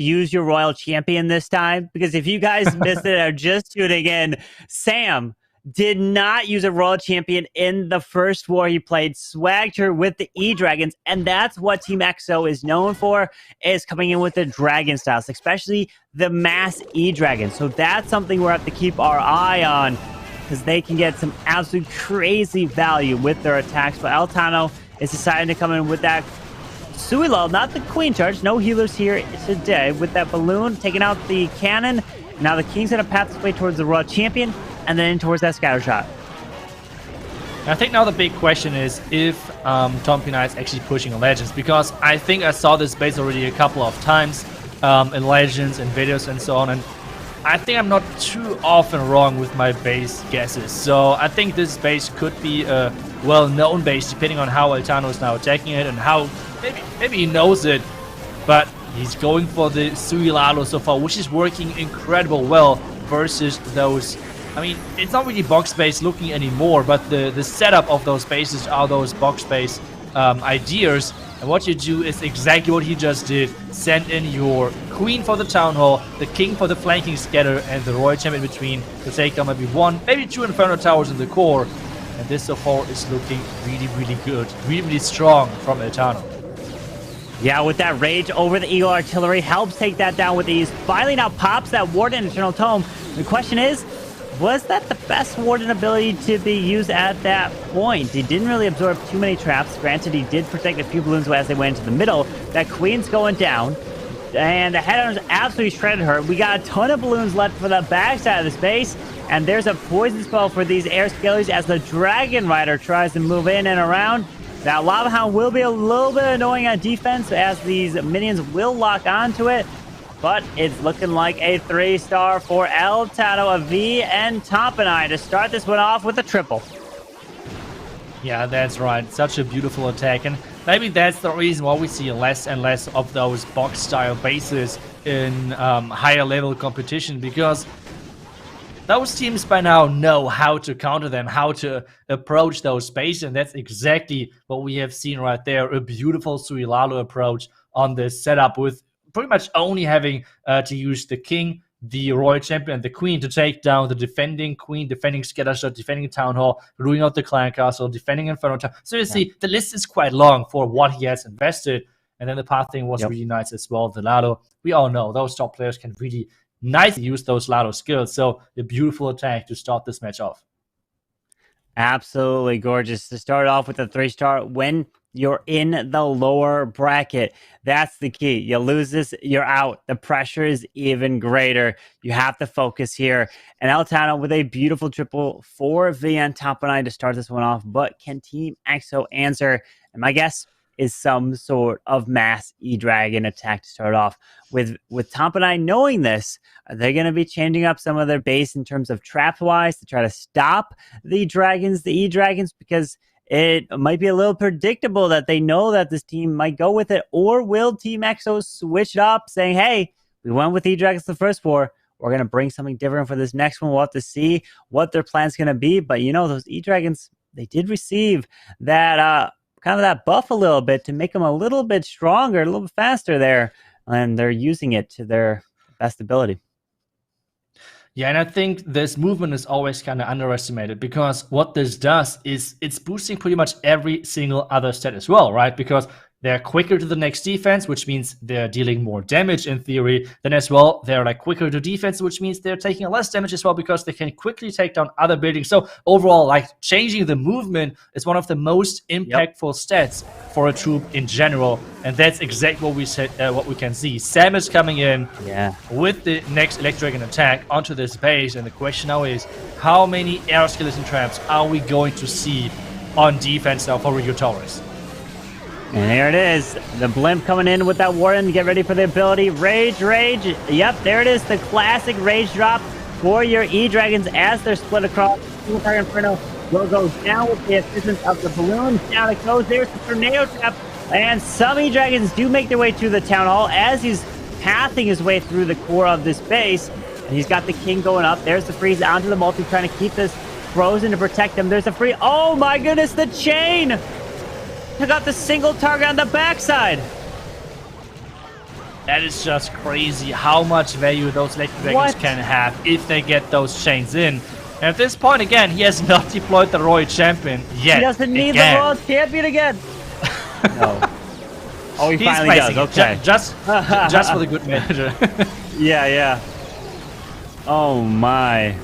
use your royal champion this time, because if you guys missed it or just tuning in, Sam did not use a royal champion in the first war he played, swagged her with the E-Dragons, and that's what Team EXO is known for, is coming in with the dragon styles, especially the mass E-Dragons. So that's something we're have to keep our eye on, because they can get some absolute crazy value with their attacks. But El Tano is deciding to come in with that Suilal, not the Queen charge. No healers here today. With that balloon, taking out the cannon. Now the King's going to path his way towards the Royal Champion, and then towards that scatter shot. I think now the big question is if Tompinai is actually pushing Legends, because I think I saw this base already a couple of times in Legends and videos and so on, and I think I'm not too often wrong with my base guesses. So I think this base could be a well-known base, depending on how El Tano is now attacking it and how maybe he knows it, but he's going for the Sui Lalo so far, which is working incredible well versus those. I mean, it's not really box base looking anymore, but the setup of those bases are those box base ideas. And what you do is exactly what he just did. Send in your Queen for the Town Hall, the King for the flanking scatter, and the Royal Champion in between to take down maybe one, maybe two Inferno Towers in the core. And this so far is looking really, really good. Really, really strong from El Tano. Yeah, with that rage over the Eagle Artillery, helps take that down with ease. Finally now pops that Warden Eternal Tome. The question is, was that the best Warden ability to be used at that point? He didn't really absorb too many traps. Granted, he did protect a few balloons as they went into the middle. That Queen's going down, and the Headhunters absolutely shredded her. We got a ton of balloons left for the backside of the space, and there's a poison spell for these air scalers as the Dragon Rider tries to move in and around. That Lava Hound will be a little bit annoying on defense as these minions will lock onto it. But it's looking like a 3-star for El Tano, a V, and Tompinai to start this one off with a triple. Yeah, that's right. Such a beautiful attack. And maybe that's the reason why we see less and less of those box-style bases in higher level competition, because those teams by now know how to counter them, how to approach those spaces, and that's exactly what we have seen right there. A beautiful Sui Lalo approach on this setup, with pretty much only having to use the King, the Royal Champion, and the Queen to take down the defending Queen, defending Scattershot, defending Town Hall, ruining out the Clan Castle, defending Inferno Town. So you see, the list is quite long for what he has invested. And then the pathing was really nice as well. The Lalo, we all know those top players can really nicely use those Lalo skills. So a beautiful attack to start this match off. Absolutely gorgeous to start off with a 3-star when you're in the lower bracket. That's the key. You lose this, you're out. The pressure is even greater. You have to focus here. And El Tano with a beautiful triple for VN Tompinai to start this one off. But can Team EXO answer? And my guess is some sort of mass E-Dragon attack to start off. With Tompinai knowing this, they're going to be changing up some of their base in terms of trap-wise to try to stop the dragons, the E-Dragons, because it might be a little predictable that they know that this team might go with it. Or will Team EXO switch it up, saying, hey, we went with E-Dragons the first war, we're going to bring something different for this next one. We'll have to see what their plan's going to be. But, you know, those E-Dragons, they did receive that kind of that buff a little bit to make them a little bit stronger, a little bit faster there. And they're using it to their best ability. Yeah, and I think this movement is always kind of underestimated, because what this does is it's boosting pretty much every single other stat as well, right? Because they're quicker to the next defense, which means they're dealing more damage in theory. Then as well, they're like quicker to defense, which means they're taking less damage as well, because they can quickly take down other buildings. So overall, like, changing the movement is one of the most impactful stats for a troop in general. And that's exactly what we said, what we can see. Sam is coming in with the next Electric Dragon attack onto this base. And the question now is, how many air skeleton traps are we going to see on defense now for Rigatoris? And there it is. The blimp coming in with that Warden. Get ready for the ability. Rage, rage. Yep, there it is. The classic rage drop for your E-Dragons as they're split across. Single target Inferno will go down with the assistance of the balloon. Down it goes. There's the tornado trap. And some E-Dragons do make their way to the Town Hall as he's pathing his way through the core of this base. And he's got the King going up. There's the freeze onto the multi, trying to keep this frozen to protect him. There's a free. Oh my goodness, the chain! Took out the single target on the backside. That is just crazy how much value those Legend Dragons can have if they get those chains in. And at this point, again, he has not deployed the Royal Champion yet. He doesn't need the Royal Champion again. No. Oh, he finally does. Okay. Just for the good manager. Yeah. Oh my.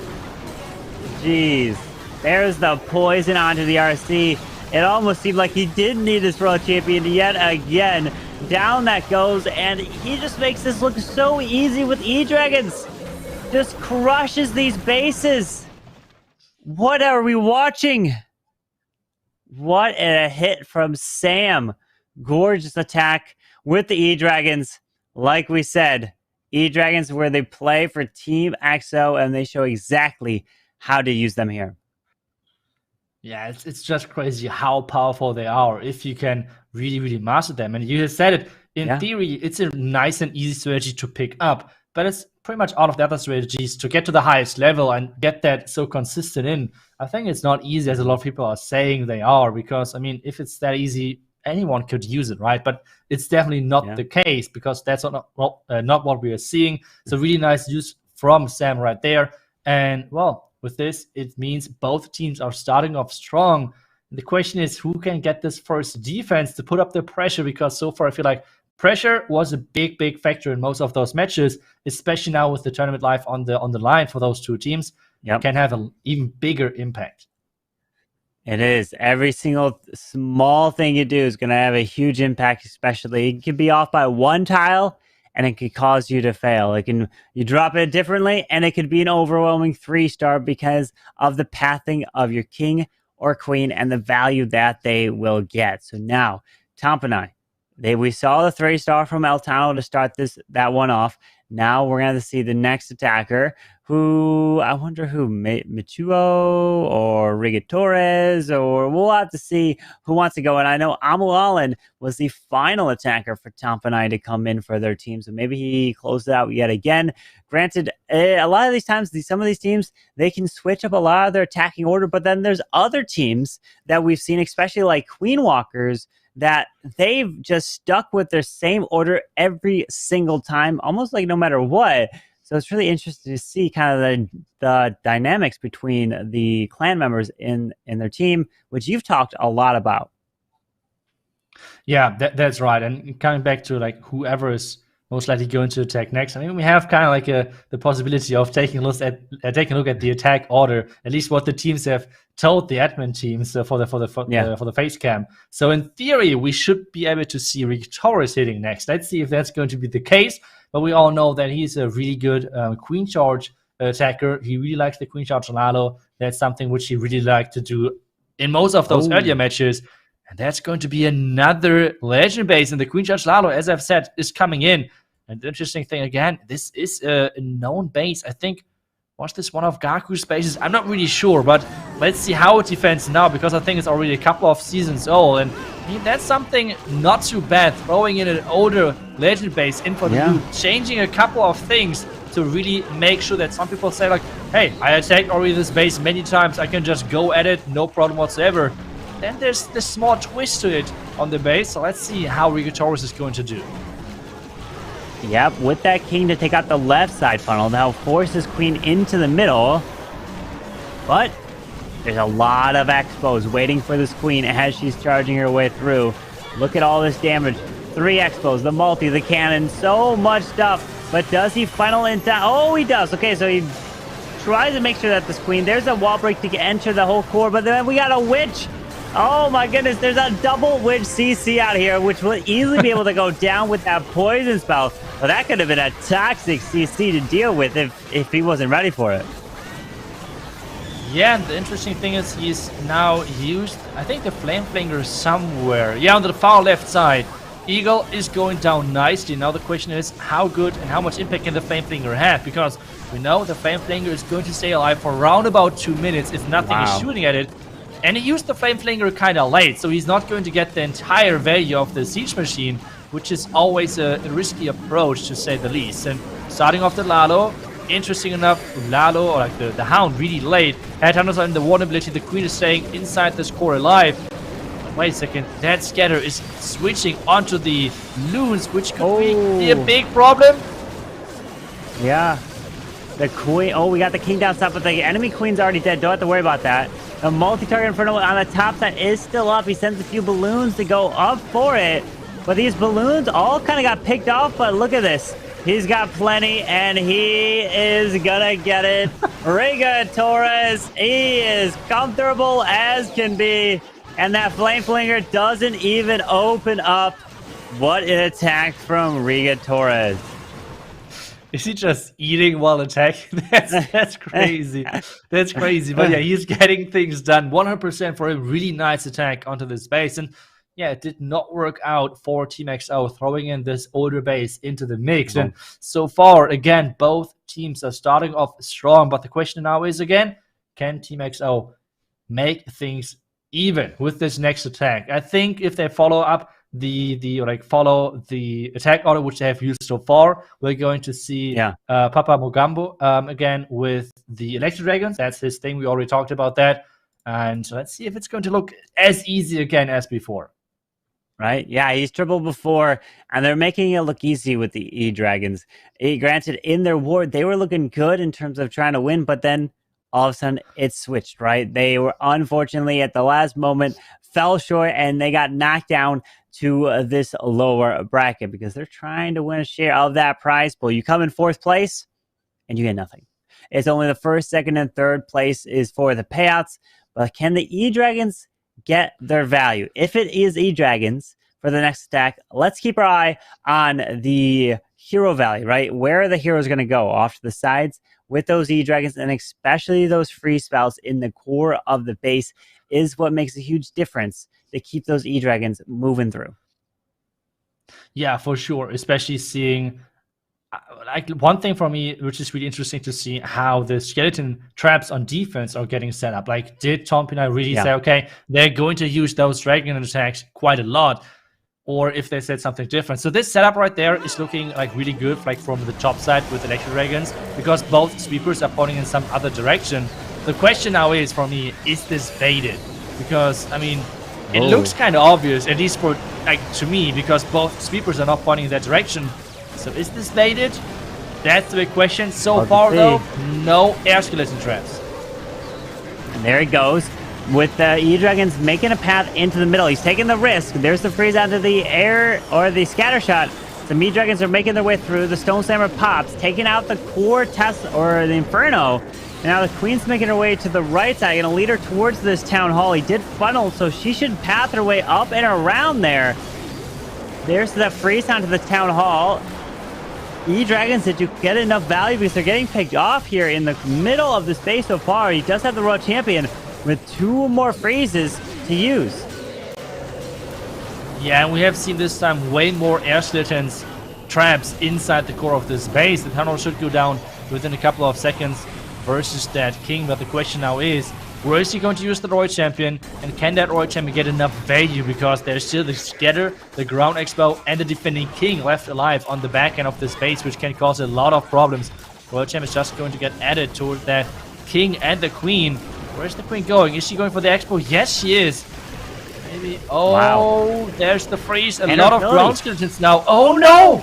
Jeez. There's the poison onto the RC. It almost seemed like he didn't need this Royal Champion yet again. Down that goes, and he just makes this look so easy with E-Dragons. Just crushes these bases. What are we watching? What a hit from Sam. Gorgeous attack with the E-Dragons. Like we said, E-Dragons where they play for Team XO, and they show exactly how to use them here. Yeah, it's just crazy how powerful they are if you can really master them. And you have said it, in theory, it's a nice and easy strategy to pick up, but it's pretty much out of the other strategies to get to the highest level and get that so consistent in. I think it's not easy as a lot of people are saying they are, because, I mean, if it's that easy, anyone could use it, right? But it's definitely not the case, because that's not what we are seeing. So really nice use from Sam right there. And, well, with this, it means both teams are starting off strong. The question is, who can get this first defense to put up the pressure? Because so far, I feel like pressure was a big factor in most of those matches, especially now with the tournament life on the line for those two teams. It can have an even bigger impact. It is. Every single small thing you do is going to have a huge impact, especially. It can be off by one tile, and it could cause you to fail. You drop it differently, and it could be an overwhelming 3-star because of the pathing of your king or queen and the value that they will get. So now, Tompinai, we saw the 3-star from El Tano to start that one off. Now we're going to see the next attacker, who I wonder who, Michuo or Rigatoris, or we'll have to see who wants to go. And I know Amulalan was the final attacker for Tompinai to come in for their team, so maybe he closed it out yet again. Granted, a lot of these times, some of these teams, they can switch up a lot of their attacking order, but then there's other teams that we've seen, especially like Queen Walkers, that they've just stuck with their same order every single time, almost like no matter what. So it's really interesting to see kind of the dynamics between the clan members in their team, which you've talked a lot about. Yeah, that's right. And coming back to like whoever is most likely going to attack next, I mean, we have kind of like the possibility of taking a look at the attack order, at least what the teams have told the admin teams for the face cam. So in theory, we should be able to see Rigatoris hitting next. Let's see if that's going to be the case. But we all know that he's a really good queen charge attacker. He really likes the queen charge Lalo. That's something which he really liked to do in most of those earlier matches. And that's going to be another legend base. And the queen charge Lalo, as I've said, is coming in. And the interesting thing, again, this is a known base. I think, was this one of Gaku's bases? I'm not really sure, but let's see how it defends now, because I think it's already a couple of seasons old. And I mean, that's something not too bad, throwing in an older legend base in for the loot, changing a couple of things to really make sure that some people say like, hey, I attacked already this base many times, I can just go at it, no problem whatsoever. Then there's this small twist to it on the base, so let's see how Rigatoris is going to do. Yep, with that king to take out the left side funnel, now forces queen into the middle. But there's a lot of expos waiting for this queen as she's charging her way through. Look at all this damage. 3 expos, the multi, the cannon, so much stuff. But does he funnel into... Oh, he does. Okay, so he tries to make sure that this queen... There's a wall break to enter the whole core, but then we got a witch. Oh my goodness, there's a double witch CC out here, which will easily be able to go down with that poison spell. But that could have been a toxic CC to deal with if he wasn't ready for it. Yeah, and the interesting thing is he's now used, I think, the Flame Flinger somewhere. Yeah, on the far left side. Eagle is going down nicely. Now the question is, how good and how much impact can the Flame Flinger have? Because we know the Flame Flinger is going to stay alive for around about 2 minutes if nothing is shooting at it. And he used the Flame Flinger kind of late, so he's not going to get the entire value of the Siege Machine, which is always a risky approach, to say the least. And starting off the Lalo, interesting enough, Lalo, or like the Hound, really late. Had Tano in the vulnerability, the Queen is staying inside this core alive. wait a second, that scatter is switching onto the loons, which could be a big problem. Yeah. The queen. Oh, we got the king down top, but the enemy queen's already dead. Don't have to worry about that. The multi-target Inferno on the top side is still up. He sends a few balloons to go up for it. But these balloons all kind of got picked off. But look at this. He's got plenty, and he is gonna get it. Rigatoris, he is comfortable as can be. And that Flame Flinger doesn't even open up. What an attack from Rigatoris. Is he just eating while attacking? That's crazy. That's crazy. But yeah, he's getting things done. 100% for a really nice attack onto this base. And yeah, it did not work out for Team XO throwing in this older base into the mix. And so far, again, both teams are starting off strong. But the question now is, again, can Team XO make things even with this next attack? I think if they follow up follow the attack order which they have used so far, we're going to see Papa Mogambo again with the Electro Dragons. That's his thing. We already talked about that. And let's see if it's going to look as easy again as before. Right? Yeah, he's tripled before, and they're making it look easy with the E-Dragons. Granted, in their ward, they were looking good in terms of trying to win, but then all of a sudden it switched, right? They were unfortunately at the last moment fell short, and they got knocked down to this lower bracket because they're trying to win a share of that prize pool. You come in 4th place, and you get nothing. It's only the 1st, 2nd, and 3rd place is for the payouts, but can the E-Dragons get their value? If it is E-Dragons for the next attack, let's keep our eye on the hero value, right? Where are the heroes going to go? Off to the sides with those E-Dragons, and especially those free spells in the core of the base is what makes a huge difference to keep those E-Dragons moving through. Yeah, for sure. Especially seeing, like, one thing for me, which is really interesting to see how the skeleton traps on defense are getting set up. Like, did Tompinai really say, okay, they're going to use those dragon attacks quite a lot? Or if they said something different. So this setup right there is looking like really good, like from the top side with Electro Dragons, because both sweepers are pointing in some other direction. The question now is, for me, is this baited? Because, I mean, it looks kind of obvious, at least for, like, to me, because both sweepers are not pointing in that direction. So is this baited? That's the big question. So far, though, no air skeleton traps. And there he goes with the E-Dragons making a path into the middle. He's taking the risk. There's the freeze onto the air or the scatter shot. Some E-Dragons are making their way through. The Stone Slammer pops, taking out the core Tesla or the Inferno. And now the Queen's making her way to the right side, gonna lead her towards this town hall. He did funnel, so she should path her way up and around there. There's that freeze onto the town hall. E-Dragons, did you get enough value? Because they're getting picked off here in the middle of the space so far. He does have the World Champion with 2 more freezes to use. Yeah, and we have seen this time way more air skeletons traps inside the core of this base. The tunnel should go down within a couple of seconds versus that king. But the question now is, where is he going to use the Royal Champion? And can that Royal Champion get enough value? Because there's still the Scatter, the Ground Expo, and the Defending King left alive on the back end of this base, which can cause a lot of problems. Royal Champion is just going to get added to that King and the Queen. Where's the Queen going? Is she going for the Expo? Yes, she is. Maybe. Oh, wow. There's the freeze. A lot of ground skeletons now. Oh, no!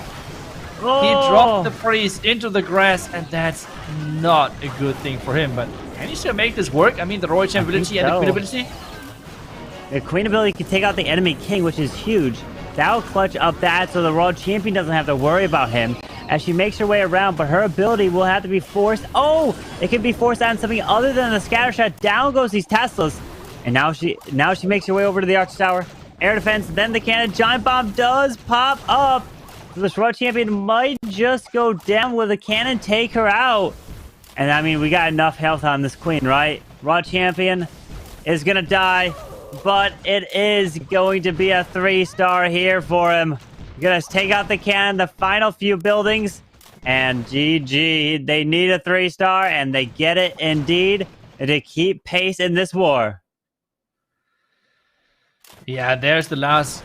Oh. He dropped the freeze into the grass, and that's not a good thing for him. But can he still make this work? I mean, the Royal Champion ability and the Queen ability? The Queen ability can take out the enemy King, which is huge. That'll clutch up that, so the Royal Champion doesn't have to worry about him as she makes her way around, but her ability will have to be forced. Oh, it can be forced on something other than the scatter shot. Down goes these Teslas, and now she makes her way over to the Arch Tower. Air defense, then the cannon. Giant bomb does pop up. So this Royal Champion might just go down with a cannon, take her out. And I mean, we got enough health on this Queen, right? Royal Champion is gonna die, but it is going to be a 3-star here for him. Gonna take out the cannon, the final few buildings, and GG. They need a 3-star, and they get it indeed to keep pace in this war. Yeah, there's the last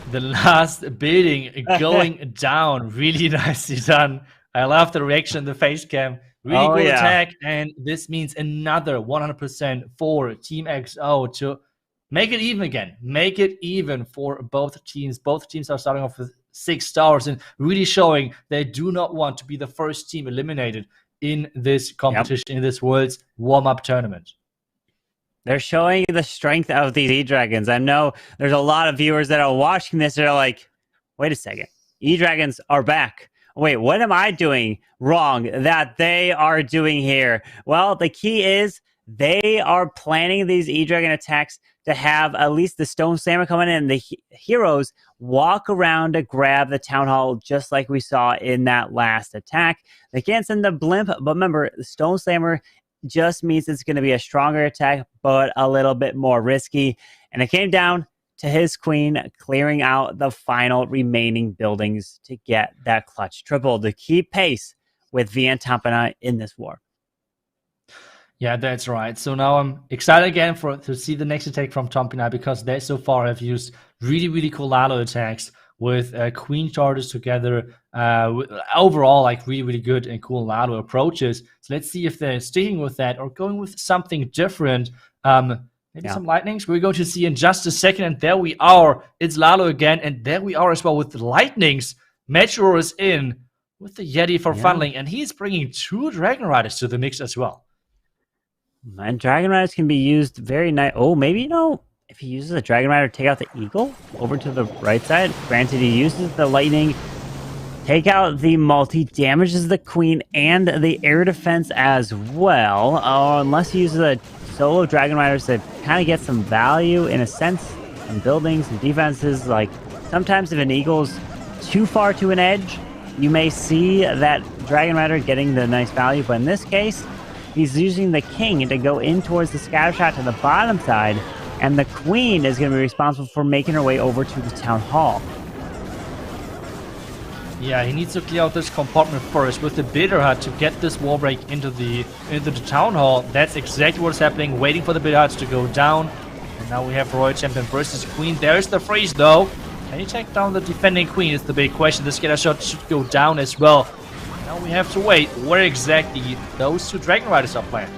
building going down. Really nicely done. I love the reaction, the face cam. Really good attack, and this means another 100% for Team XO to Make it even again. Make it even for both teams. Both teams are starting off with 6 stars and really showing they do not want to be the first team eliminated in this competition, in this World's warm-up tournament. They're showing the strength of these E-Dragons. I know there's a lot of viewers that are watching this that are like, wait a second, E-Dragons are back. Wait, what am I doing wrong that they are doing here? Well, the key is they are planning these E-Dragon attacks to have at least the Stone Slammer coming in and the heroes walk around to grab the Town Hall just like we saw in that last attack. They can't send the Blimp, but remember, the Stone Slammer just means it's going to be a stronger attack, but a little bit more risky. And it came down to his queen clearing out the final remaining buildings to get that clutch triple to keep pace with V and Tompinai in this war. Yeah, that's right. So now I'm excited again to see the next attack from Tompinai, because they so far have used really cool Lalo attacks with queen charges together. Overall, like really good and cool Lalo approaches. So let's see if they're sticking with that or going with something different. Maybe some lightnings we're going to see in just a second. And there we are. It's Lalo again. And there we are as well with the lightnings. Meteor is in with the Yeti for funneling. And he's bringing 2 Dragon Riders to the mix as well. And Dragon Riders can be used very nice. Oh, maybe, if he uses a Dragon Rider, take out the Eagle over to the right side. Granted, he uses the Lightning, take out the multi, damages the Queen and the air defense as well. Unless he uses a solo Dragon Riders to kind of get some value in a sense in buildings and defenses. Like sometimes if an Eagle's too far to an edge, you may see that Dragon Rider getting the nice value. But in this case, he's using the King to go in towards the scatter shot to the bottom side, and the Queen is going to be responsible for making her way over to the Town Hall. Yeah, he needs to clear out this compartment first with the Bitter Hut to get this wall break into the Town Hall. That's exactly what's happening, waiting for the Bitter Huts to go down. And now we have Royal Champion versus Queen. There's the freeze though. Can he take down the defending Queen is the big question. The scatter shot should go down as well. Now we have to wait where exactly those 2 Dragon Riders are planned.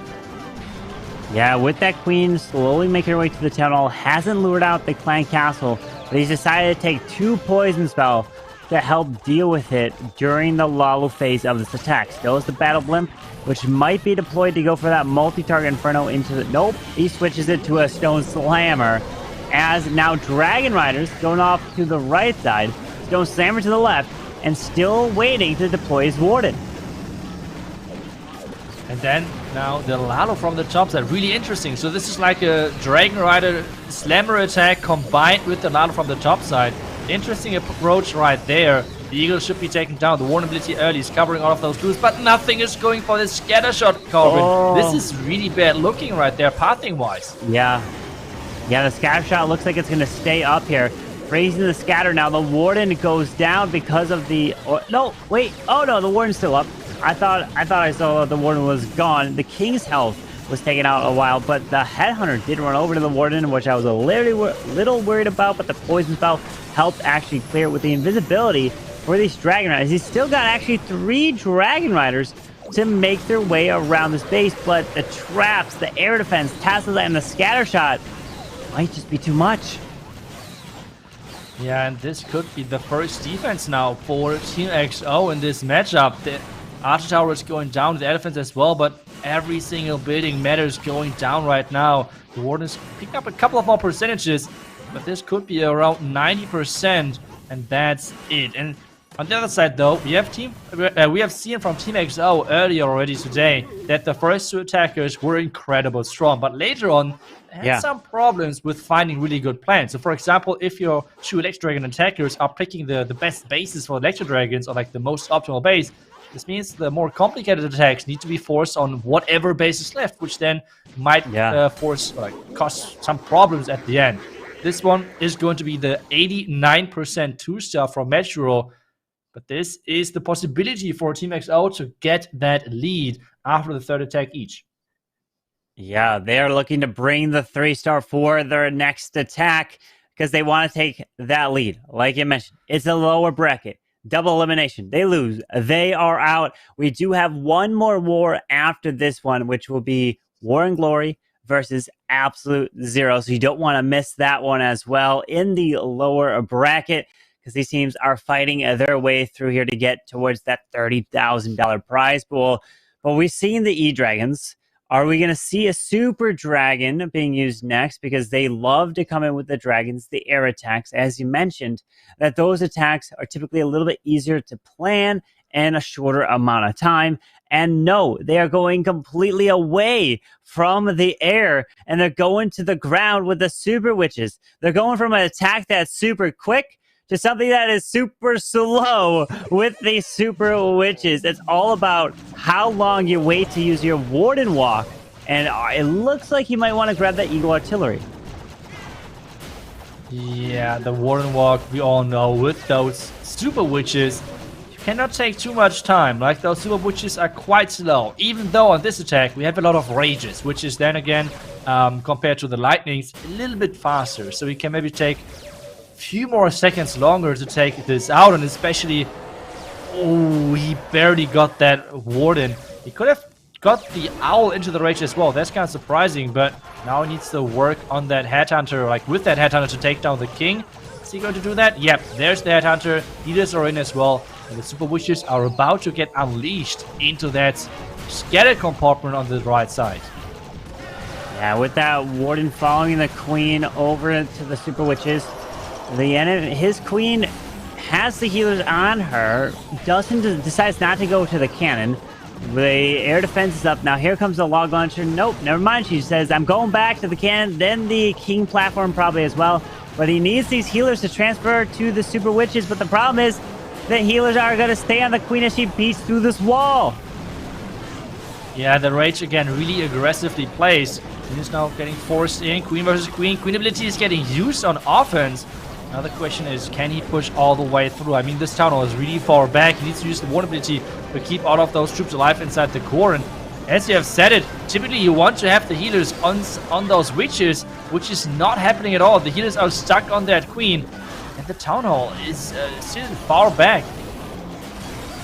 Yeah, with that Queen slowly making her way to the Town Hall, hasn't lured out the Clan Castle, but he's decided to take 2 poison spells to help deal with it during the Lalo phase of this attack. Still is the Battle Blimp, which might be deployed to go for that multi-target Inferno into the... Nope, he switches it to a Stone Slammer, as now Dragon Riders going off to the right side, Stone Slammer to the left, and still waiting to deploy his Warden. And then now the Lalo from the top side, really interesting. So this is like a Dragon Rider Slammer attack combined with the Lalo from the top side. Interesting approach right there. The Eagle should be taken down. The Warden ability early is covering all of those clues, but nothing is going for this scatter shot, Corbin. This is really bad looking right there, pathing wise. Yeah, the scatter shot looks like it's going to stay up here. Raising the scatter now. The Warden goes down because of the... no, wait. Oh, no, the Warden's still up. I thought I saw the Warden was gone. The King's health was taken out a while, but the Headhunter did run over to the Warden, which I was a little worried about, but the poison spell helped actually clear it with the invisibility for these Dragon Riders. He's still got actually 3 Dragon Riders to make their way around this base, but the traps, the air defense, tassels, and the scatter shot might just be too much. Yeah, and this could be the first defense now for Team XO in this matchup. The Archer Tower is going down, the Elephants as well, but every single building matters going down right now. The Warden is picking up a couple of more percentages, but this could be around 90%, and that's it. And on the other side, though, we have seen from Team XO earlier already today that the first 2 attackers were incredibly strong, but later on, they had some problems with finding really good plans. So, for example, if your 2 Electro Dragon attackers are picking the best bases for Electro Dragons, or like the most optimal base, this means the more complicated attacks need to be forced on whatever base is left, which then might cause some problems at the end. This one is going to be the 89% 2-star from Metro, but this is the possibility for Team XO to get that lead after the 3rd attack each. Yeah, they are looking to bring the 3-star for their next attack because they want to take that lead. Like you mentioned, it's a lower bracket. Double elimination. They lose. They are out. We do have one more war after this one, which will be War and Glory versus absolute zero. So you don't want to miss that one as well in the lower bracket, because these teams are fighting their way through here to get towards that $30,000 prize pool. But we've seen the E-Dragons. Are we going to see a Super Dragon being used next? Because they love to come in with the dragons, the air attacks. As you mentioned, that those attacks are typically a little bit easier to plan and a shorter amount of time. And no, they are going completely away from the air, and they're going to the ground with the Super Witches. They're going from an attack that's super quick to something that is super slow with the Super Witches. It's all about how long you wait to use your Warden Walk, and it looks like you might want to grab that Eagle Artillery. Yeah, the Warden Walk, we all know, with those Super Witches, you cannot take too much time. Like, those Super Witches are quite slow, even though on this attack we have a lot of rages, which is then again, compared to the Lightnings, a little bit faster. So we can maybe take few more seconds longer to take this out, and especially, oh, he barely got that Warden. He could have got the Owl into the rage as well. That's kind of surprising, but now he needs to work on that Headhunter, like with that Headhunter, to take down the King. Is he going to do that? Yep, there's the Headhunter. Healers are in as well, and the Super Witches are about to get unleashed into that scattered compartment on the right side. Yeah, with that Warden following the Queen over to the Super Witches, the enemy, his Queen has the healers on her, decides not to go to the cannon. The air defense is up. Now here comes the log launcher. Nope, never mind. She says, I'm going back to the cannon, then the King platform probably as well. But he needs these healers to transfer to the Super Witches. But the problem is the healers are going to stay on the Queen as she beats through this wall. Yeah, the Rage again really aggressively plays. Queen is now getting forced in. Queen versus Queen. Queen ability is getting used on offense. Now the question is, can he push all the way through? I mean, this Tano is really far back. He needs to use the Warden ability to keep all of those troops alive inside the core. And as you have said it, typically you want to have the healers on those witches, which is not happening at all. The healers are stuck on that Queen, and the Town Hall is still far back.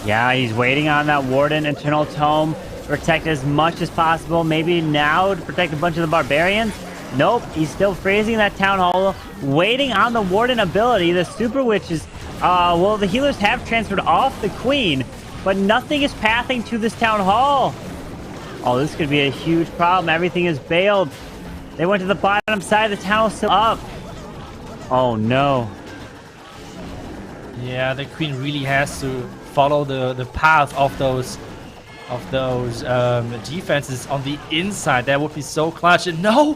Yeah, he's waiting on that Warden Eternal Tome. Protect as much as possible. Maybe now to protect a bunch of the Barbarians. Nope, he's still freezing that Town Hall, waiting on the Warden ability. The Super Witches, well, the healers have transferred off the Queen, but nothing is pathing to this Town Hall. Oh, this could be a huge problem. Everything is bailed. They went to the bottom side. The Town Hall's still up. Oh, no. Yeah, the Queen really has to follow the path of those defenses on the inside. That would be so clutch. And no!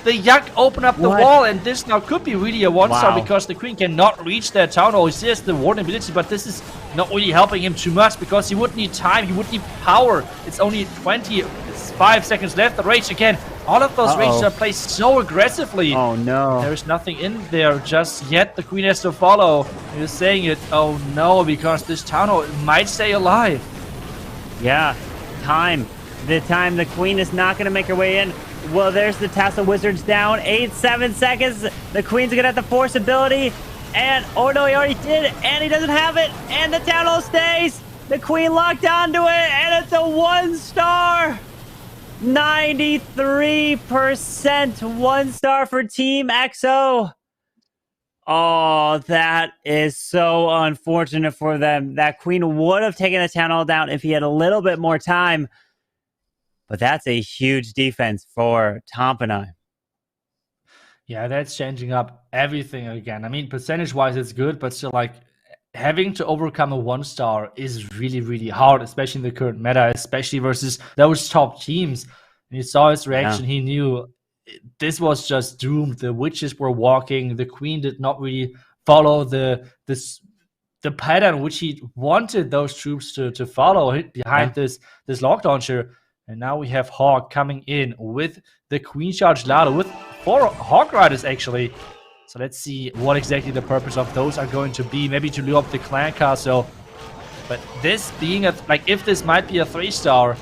The Yak opened up the wall, and this now could be really a one-star because the Queen cannot reach that Town Hall. He still has the Warden ability, but this is not really helping him too much because he would need time, he would need power. It's only 25 seconds left. The Rage again. All of those rages are placed so aggressively. Oh no. There is nothing in there just yet. The Queen has to follow. He was saying it. Oh no, because this Town Hall might stay alive. Yeah, time. The Queen is not going to make her way in. Well, there's the Tassel Wizards down. 7 seconds. The Queen's going to have the Force ability. And, oh no, he already did it. And he doesn't have it. And the Town Hall stays. The Queen locked onto it. And it's a 1-star. 93% 1-star for Team XO. Oh, that is so unfortunate for them. That Queen would have taken the Town Hall down if he had a little bit more time. But that's a huge defense for Tompinai. Yeah, that's changing up everything again. I mean, percentage-wise, it's good, but still, like, having to overcome a 1-star is really, really hard, especially in the current meta, especially versus those top teams. And you saw his reaction. Yeah. He knew this was just doomed. The witches were walking. The Queen did not really follow the pattern which he wanted those troops to follow behind this log launcher. And now we have Hawk coming in with the Queen Charge Lalo, with 4 Hawk Riders actually. So let's see what exactly the purpose of those are going to be. Maybe to lure up the clan castle. But this being if this might be a 3-star,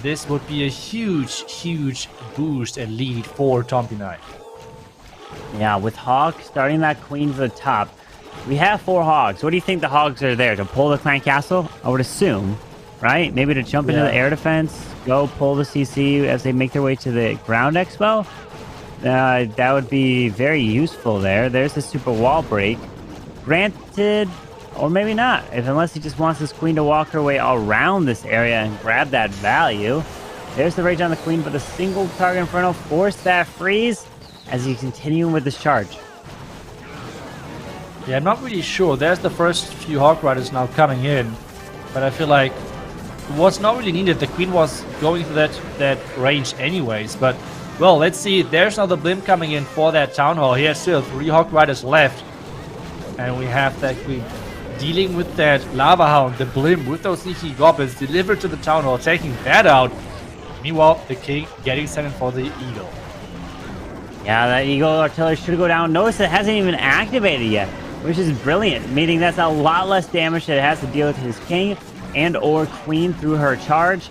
this would be a huge, huge boost and lead for Tompinai. Yeah, with Hawk starting that Queen to the top. We have 4 Hogs. What do you think the Hogs are there? To pull the clan castle? I would assume. right? Maybe to jump into the air defense, go pull the CC as they make their way to the ground expo. That would be very useful there. There's the super wall break. Granted, or maybe not, unless he just wants his queen to walk her way around this area and grab that value. There's the rage on the queen, but the single target Inferno forced that freeze as he's continuing with this charge. Yeah, I'm not really sure. There's the first few Hawk Riders now coming in, but I feel like it was not really needed. The queen was going to that range anyways, but well, let's see. There's now the blimp coming in for that town hall. He has still 3 Hawk Riders left, and we have that queen dealing with that lava hound, the blimp with those sneaky goblins delivered to the town hall, taking that out. Meanwhile, the king getting sent in for the eagle. Yeah, that eagle artillery should go down. Notice it hasn't even activated yet, which is brilliant, meaning that's a lot less damage that it has to deal with his king and or queen through her charge.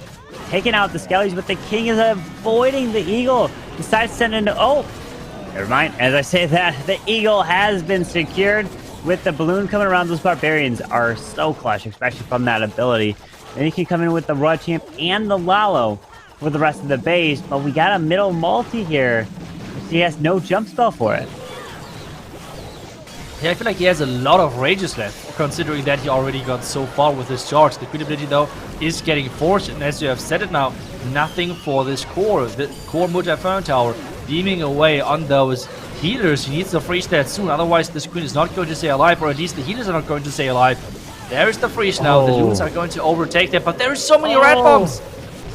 Taking out the skellies, but the king is avoiding the eagle. Decides to send into... Oh, never mind. As I say that, the eagle has been secured. With the balloon coming around, those barbarians are so clutch, especially from that ability. Then he can come in with the Royal Champ and the Lalo for the rest of the base, but we got a middle multi here. He has no jump spell for it. Yeah, I feel like he has a lot of rages left, considering that he already got so far with his charge. The queen ability, though, is getting forced, and as you have said it now, nothing for this core. The core Mutaphone Tower beaming away on those healers. He needs to freeze that soon, otherwise this queen is not going to stay alive, or at least the healers are not going to stay alive. There is the freeze now. The loons are going to overtake that, but there is so many red bombs!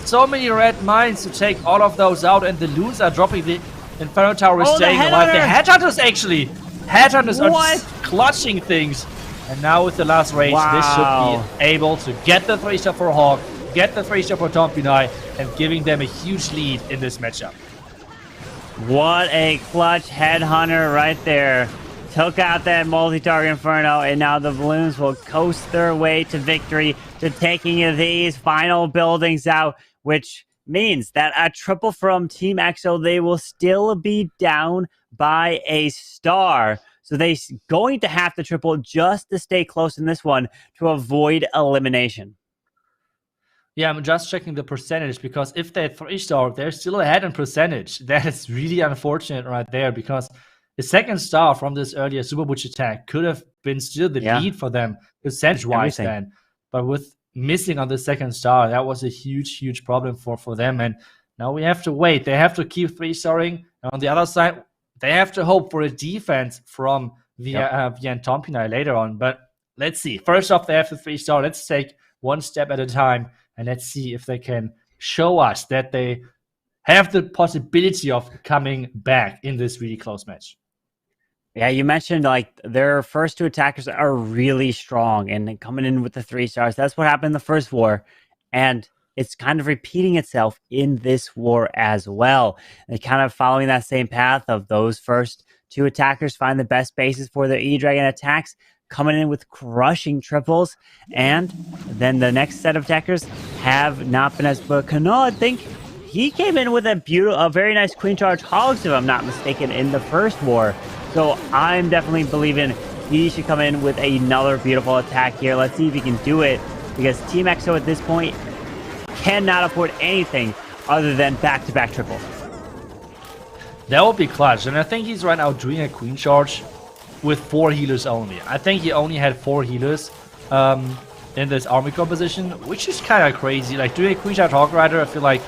So many red mines to take all of those out, and the loons are dropping. The Inferno Tower is staying alive. The headhunters actually! Headhunters are just clutching things. And now with the last rage, this should be able to get the 3-star for Hawk, get the 3-star for Tompinai, and giving them a huge lead in this matchup. What a clutch headhunter right there. Took out that multi-target Inferno, and now the balloons will coast their way to victory, to taking these final buildings out, which means that a triple from Team EXO, they will still be down by a star. So they're going to have to triple just to stay close in this one to avoid elimination. Yeah, I'm just checking the percentage, because if they're 3-star, they're still ahead in percentage. That is really unfortunate right there, because the 2nd star from this earlier Super Butch attack could have been still the lead for them percentage-wise then. But with missing on the 2nd star, that was a huge, huge problem for them. And now we have to wait. They have to keep 3-starring. And on the other side, they have to hope for a defense from Via and Tompinai later on. But let's see. First off, they have the 3-star. Let's take one step at a time, and let's see if they can show us that they have the possibility of coming back in this really close match. Yeah, you mentioned like their first 2 attackers are really strong and coming in with the 3-stars. That's what happened in the first war. And it's kind of repeating itself in this war as well. And kind of following that same path of those first 2 attackers find the best bases for their E-Dragon attacks, coming in with crushing triples. And then the next set of attackers have not been as good. Kano, I think he came in with a very nice Queen Charge Hogs, if I'm not mistaken, in the first war. So I'm definitely believing he should come in with another beautiful attack here. Let's see if he can do it, because Team EXO at this point cannot afford anything other than back-to-back triples. That would be clutch, and I think he's right now doing a Queen Charge with 4 healers only. I think he only had 4 healers in this army composition, which is kind of crazy. Like, doing a Queen Charge Hawk Rider, I feel like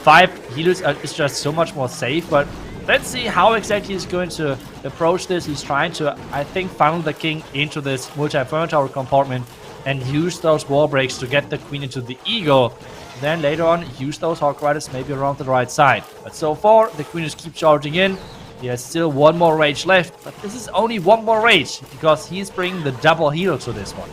5 healers is just so much more safe, but let's see how exactly he's going to approach this. He's trying to, I think, funnel the king into this multi-Inferno Tower compartment and use those wall breaks to get the queen into the eagle. Then later on, use those Hawk Riders maybe around the right side. But so far, the queen just keeps charging in. He has still 1 more rage left, but this is only 1 more rage, because he's bringing the double heal to this one.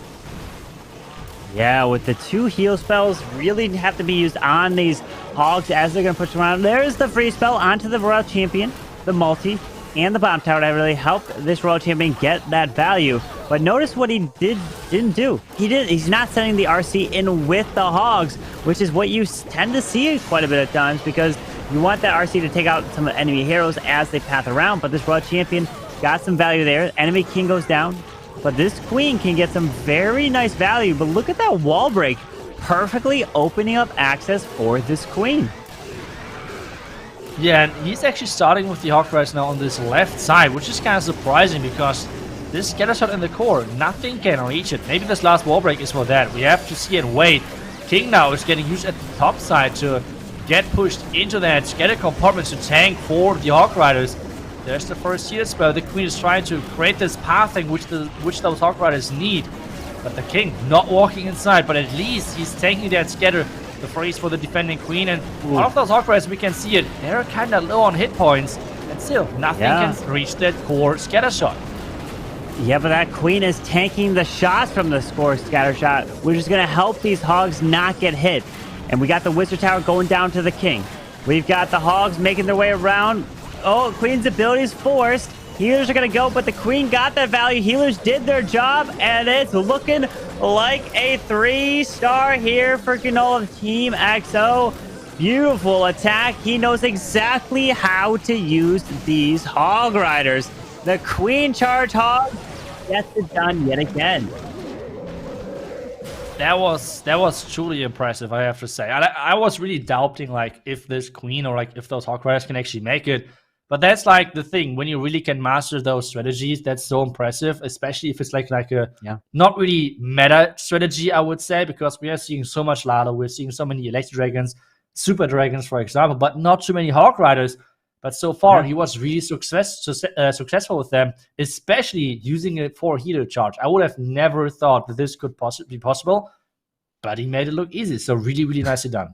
Yeah, with the 2 heal spells really have to be used on these hogs as they're going to push them around. There's the free spell onto the Royal Champion, the multi, and the bomb tower that really helped this Royal Champion get that value. But notice what he didn't do. He's not sending the RC in with the hogs, which is what you tend to see quite a bit of times, because you want that RC to take out some enemy heroes as they path around. But this Royal Champion got some value there. Enemy king goes down, but this queen can get some very nice value. But look at that wall break perfectly opening up access for this queen. Yeah, and he's actually starting with the Hawk Riders now on this left side, which is kind of surprising because this scatter shot in the core, nothing can reach it. Maybe this last wall break is for that. We have to see and wait. King now is getting used at the top side to get pushed into that scatter compartment to tank for the Hawk Riders. There's the first heal spell. The Queen is trying to create this pathing which those Hawk Riders need. But the King not walking inside, but at least he's taking that scatter. The freeze for the defending Queen, and all of those Hawk Riders, we can see it, they're kind of low on hit points, and still nothing can reach that core scatter shot. Yeah, but that Queen is tanking the shots from the score scatter shot, which is going to help these Hogs not get hit. And we got the Wizard Tower going down to the King. We've got the Hogs making their way around. Oh, Queen's ability is forced. Healers are going to go, but the Queen got that value. Healers did their job, and it's looking like a 3-star here for Granola Team XO. Beautiful attack. He knows exactly how to use these Hog Riders. The Queen Charge Hog gets it done yet again. That was truly impressive, I have to say. I was really doubting like if this Queen or like if those Hawk Riders can actually make it. But that's like the thing, when you really can master those strategies, that's so impressive, especially if it's like a not really meta strategy, I would say, because we are seeing so much Lalo, we're seeing so many Electro Dragons, Super Dragons, for example, but not too many Hawk Riders. But so far, he was really successful with them, especially using it for healer charge. I would have never thought that this could possibly be possible, but he made it look easy. So really, really nicely done.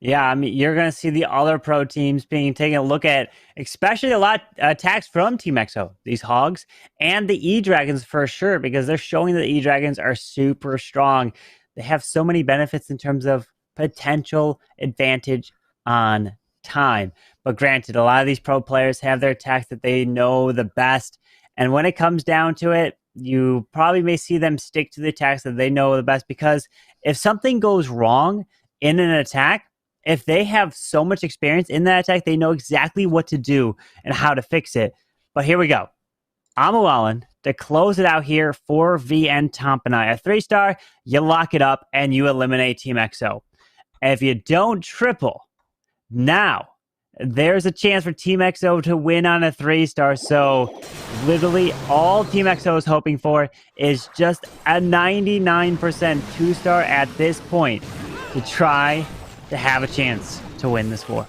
Yeah, I mean, you're going to see the other pro teams being taken a look at, especially a lot attacks from Team XO, these Hogs, and the E-Dragons for sure, because they're showing that E-Dragons are super strong. They have so many benefits in terms of potential advantage on time. But granted, a lot of these pro players have their attacks that they know the best. And when it comes down to it, you probably may see them stick to the attacks that they know the best, because if something goes wrong in an attack, if they have so much experience in that attack, they know exactly what to do and how to fix it. But here we go. Amualan to close it out here for VN Tompinai. A 3-star, you lock it up and you eliminate Team XO. And if you don't triple, now there's a chance for Team XO to win on a 3-star. So literally all Team XO is hoping for is just a 99% 2-star at this point to try to have a chance to win this war.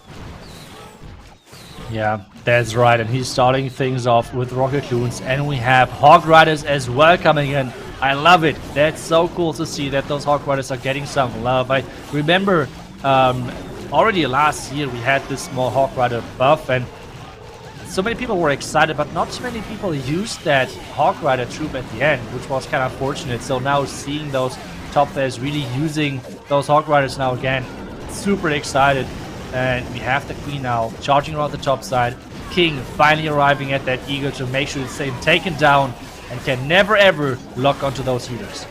Yeah, that's right. And he's starting things off with Rocket Loons, and we have Hawk Riders as well coming in. I love it. That's so cool to see that those Hawk Riders are getting some love. I remember already last year we had this small Hawk Rider buff, and so many people were excited, but not too many people used that Hawk Rider troop at the end, which was kind of fortunate. So now seeing those top players really using those Hawk Riders now again, super excited. And we have the Queen now charging around the top side. King finally arriving at that Eagle to make sure it's taken down and can never ever lock onto those healers.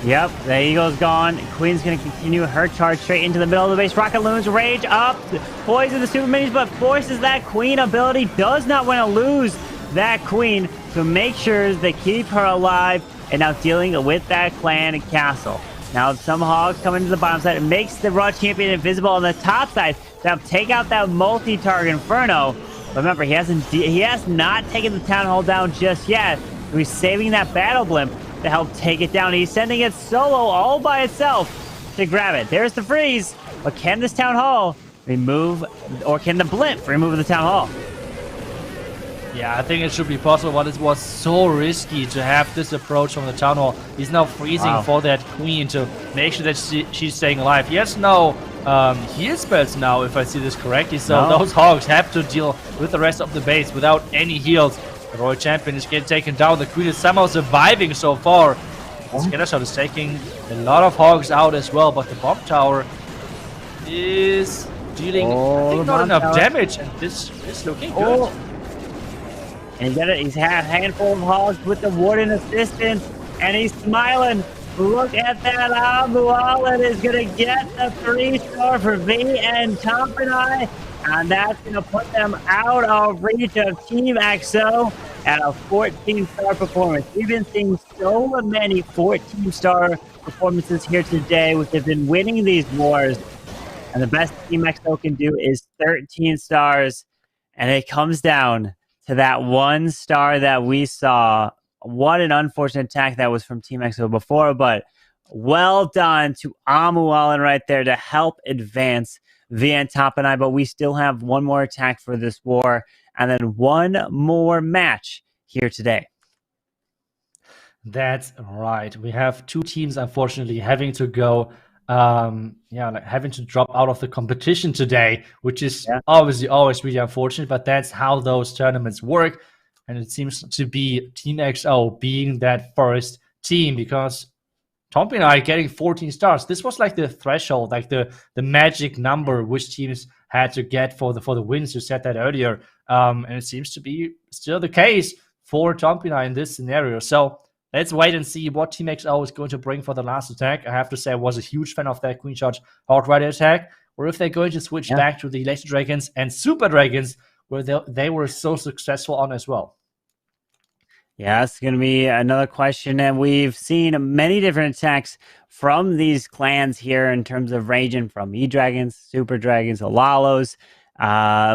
Yep, the Eagle's gone. Queen's going to continue her charge straight into the middle of the base. Rocket Loons rage up, poison the super minis, but forces that Queen ability. Does not want to lose that Queen to make sure they keep her alive. And now dealing with that clan and castle. Now some Hogs come into the bottom side. It makes the Raw Champion invisible on the top side. Now take out that multi-target Inferno. But remember, he has not taken the Town Hall down just yet. So he's saving that Battle Blimp to help take it down. He's sending it solo all by itself to grab it. There's the freeze. But can this Town Hall remove, or can the Blimp remove the Town Hall? Yeah, I think it should be possible, but it was so risky to have this approach from the Town Hall. He's now freezing for that Queen to make sure that she's staying alive. He has no heal spells now, if I see this correctly. So those Hogs have to deal with the rest of the base without any heals. The Royal Champion is getting taken down. The Queen is somehow surviving so far. The Scatter Shot is taking a lot of Hogs out as well, but the Bomb Tower is dealing, I think, not enough damage, and this is looking good. And he's had a handful of Hogs with the Warden assistance, and he's smiling. Look at that. Amualan is going to get the 3-star for VN Tompinai, and that's going to put them out of reach of Team XO. at a 14-star performance. We've been seeing so many 14-star performances here today, which have been winning these wars. And the best Team XO can do is 13 stars. And it comes down to that 1 star that we saw. What an unfortunate attack that was from Team XO before, but well done to Amuallen right there to help advance via Tompinai. But we still have one more attack for this war and then one more match here today. That's right. We have 2 teams, unfortunately, having to go, like having to drop out of the competition today, which is obviously always really unfortunate, but that's how those tournaments work. And it seems to be Team XO being that first team, because Tompinai getting 14 stars. This was like the threshold, like the magic number which teams had to get for the wins. You said that earlier, and it seems to be still the case for Tompinai in this scenario. So let's wait and see what Team XO is going to bring for the last attack. I have to say I was a huge fan of that Queen Charge Hard Rider attack, or if they're going to switch back to the Electro Dragons and Super Dragons, where they were so successful on as well. Yeah, that's going to be another question. And we've seen many different attacks from these clans here in terms of ranging from E-Dragons, Super Dragons, Lalos.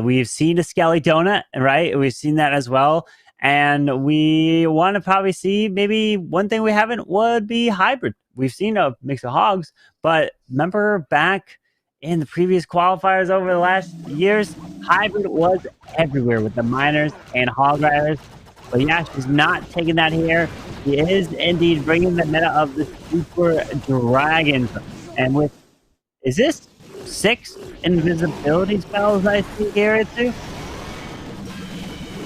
We've seen a Skelly Donut, right? We've seen that as well. And we want to probably see maybe one thing we haven't would be hybrid. We've seen a mix of hogs, but remember back in the previous qualifiers over the last years, hybrid was everywhere with the miners and hog riders. But yeah, she's not taking that here. She is indeed bringing the meta of the Super Dragons. And with, is this 6 invisibility spells I see here too?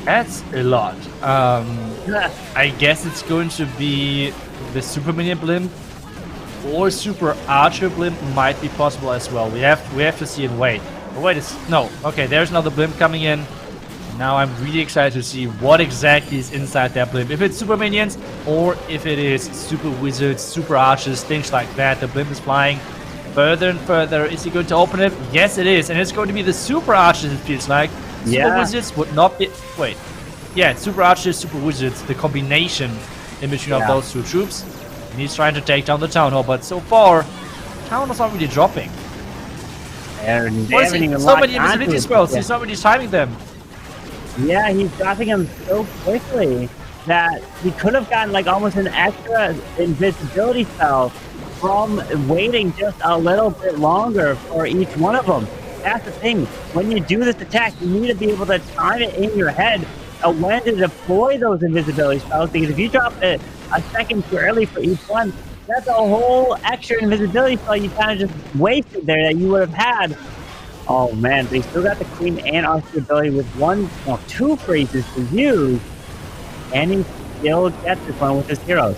That's a lot. I guess it's going to be the Super Minion Blimp or Super Archer Blimp might be possible as well. We have to see and wait. But wait, no. Okay, there's another Blimp coming in. Now I'm really excited to see what exactly is inside that blimp. If it's Super Minions or if it is Super Wizards, Super Archers, things like that. The blimp is flying further and further. Is he going to open it? Yes, it is. And it's going to be the Super Archers, it feels like. Super Wizards would not be... Wait. Yeah, Super Archers, Super Wizards. The combination in between of those 2 troops. And he's trying to take down the Town Hall. But so far, Town Hall's not really dropping. So many invisibility spells. He's not really timing them. Yeah, he's dropping them so quickly that he could have gotten like almost an extra invisibility spell from waiting just a little bit longer for each one of them. That's the thing. When you do this attack, you need to be able to time it in your head when to deploy those invisibility spells, because if you drop it a second too early for each one, that's a whole extra invisibility spell you kind of just wasted there that you would have had. Oh man, they still got the Queen and Archer ability with 2 phrases to use, and he still gets this one with his heroes.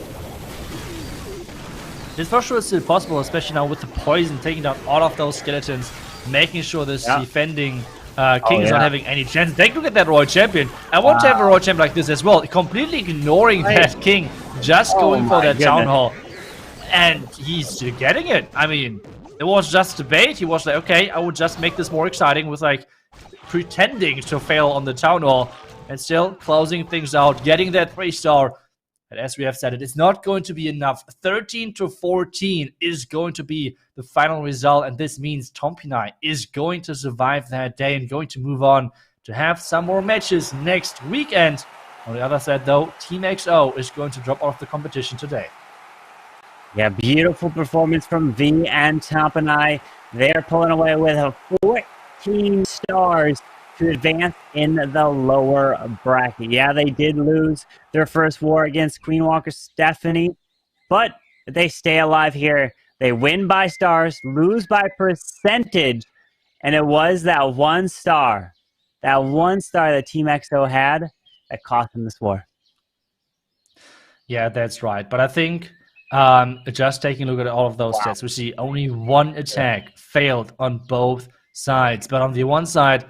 This for sure is still possible, especially now with the poison taking down all of those skeletons, making sure this defending king is not having any chance. Take a look at that Royal Champion. I want to have a Royal Champion like this as well, completely ignoring that king, just going for that Town Hall. And he's still getting it. I mean, it was just a bait. He was like, okay, I would just make this more exciting with like pretending to fail on the Town Hall and still closing things out, getting that 3-star. And as we have said, it is not going to be enough. 13-14 is going to be the final result, and this means Tompinai is going to survive that day and going to move on to have some more matches next weekend. On the other side, though, Team XO is going to drop off the competition today. Yeah, beautiful performance from V and Tompinai. They're pulling away with 14 stars to advance in the lower bracket. Yeah, they did lose their first war against Queen Walker Stephanie, but they stay alive here. They win by stars, lose by percentage, and it was that 1 star, that Team XO had that cost them this war. Yeah, that's right. But I think just taking a look at all of those stats, we see only 1 attack failed on both sides. But on the one side,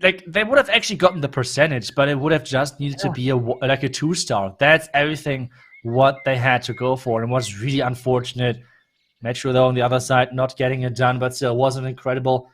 like they would have actually gotten the percentage, but it would have just needed to be like a 2-star. That's everything what they had to go for, and was really unfortunate. Metro, though, on the other side, not getting it done, but still was an incredible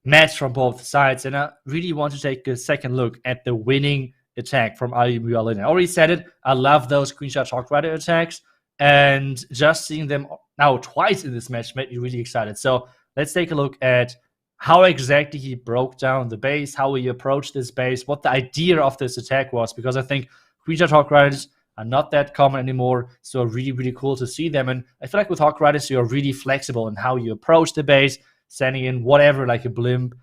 match from both sides. And I really want to take a second look at the winning attack from IBLN. I already said it. I love those Queen Shot Hawk Rider attacks, and just seeing them now twice in this match made me really excited. So let's take a look at how exactly he broke down the base, how he approached this base, what the idea of this attack was, because I think Queen Shot Hawk Riders are not that common anymore, so really, really cool to see them. And I feel like with Hawk Riders, you're really flexible in how you approach the base, sending in whatever, like a blimp,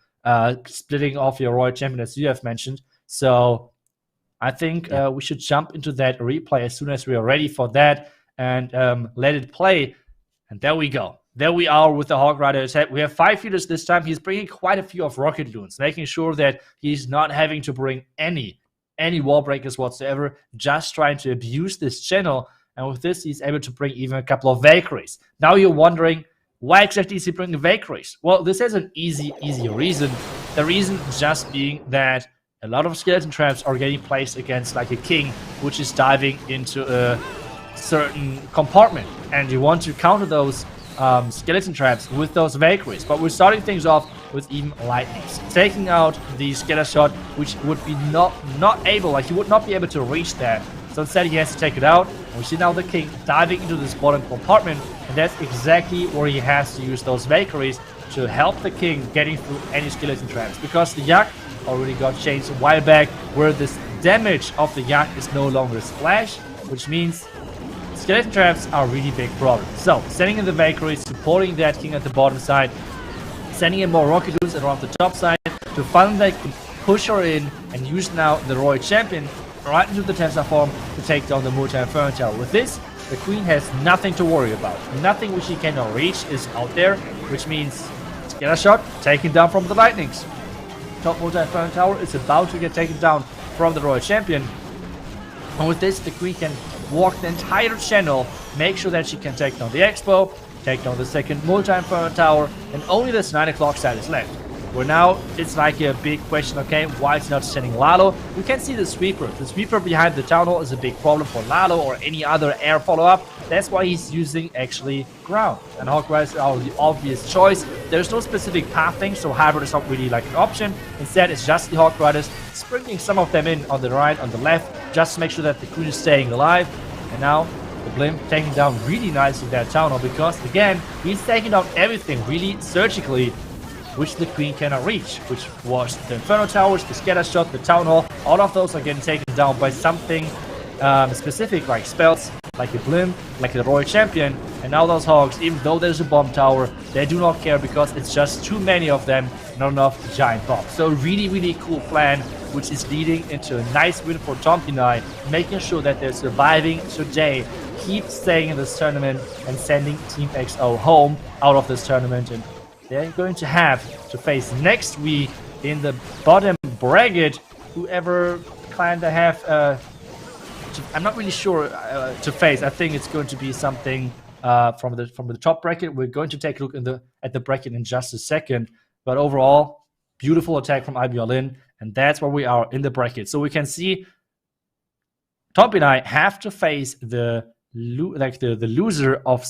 splitting off your Royal Champion, as you have mentioned. So I think we should jump into that replay as soon as we are ready for that and let it play. And there we go. There we are with the Hawk Rider attack. We have 5 healers this time. He's bringing quite a few of Rocket Loons, making sure that he's not having to bring any wall breakers whatsoever, just trying to abuse this channel. And with this, he's able to bring even a couple of Valkyries. Now you're wondering, why exactly is he bringing Valkyries? Well, this has an easy reason. The reason just being that a lot of skeleton traps are getting placed against like a king, which is diving into a certain compartment. And you want to counter those skeleton traps with those Valkyries. But we're starting things off with even lightnings, taking out the scatter shot, which would be not able, like he would not be able to reach that. So instead he has to take it out. And we see now the king diving into this bottom compartment, and that's exactly where he has to use those Valkyries to help the king getting through any skeleton traps, because the Yak already got changed a while back, where this damage of the Yak is no longer splash, which means skeleton traps are a really big problem. So sending in the Valkyries, supporting that king at the bottom side, sending in more Rocket Loons around the top side to finally push her in and use now the Royal Champion right into the Tensor form to take down the Multi-Inferno Tower. With this, the Queen has nothing to worry about. Nothing which she cannot reach is out there, which means scatter shot taken down from the Lightnings. Top Multi-Inferno Tower is about to get taken down from the Royal Champion. And with this, the Queen can walk the entire channel, make sure that she can take down the Expo, take down the second Multi-Inferno Tower, and only this 9 o'clock side is left. Where now it's like a big question, okay, why is not sending Lalo? You can see the sweeper. The sweeper behind the Tano is a big problem for Lalo or any other air follow-up. That's why he's using actually ground. And Hawk Riders are the obvious choice. There's no specific pathing, so hybrid is not really like an option. Instead, it's just the Hawk Riders, sprinkling some of them in on the right, on the left, just to make sure that the Queen is staying alive. And now the blimp taking down really nicely that Tano, because again, he's taking down everything really surgically, which the Queen cannot reach, which was the Inferno Towers, the Scatter Shot, the Town Hall. All of those are getting taken down by something specific, like spells, like a blimp, like the Royal Champion. And now those Hogs, even though there's a bomb tower, they do not care, because it's just too many of them, not enough giant bombs. So really cool plan, which is leading into a nice win for Tompinai, making sure that they're surviving today, keep staying in this tournament, and sending Team XO home out of this tournament. And they're going to have to face next week in the bottom bracket whoever clan they have. I'm not really sure to face. I think it's going to be something from the top bracket. We're going to take a look at the bracket in just a second. But overall, beautiful attack from IBLN, and that's where we are in the bracket. So we can see Tompinai have to face the loser of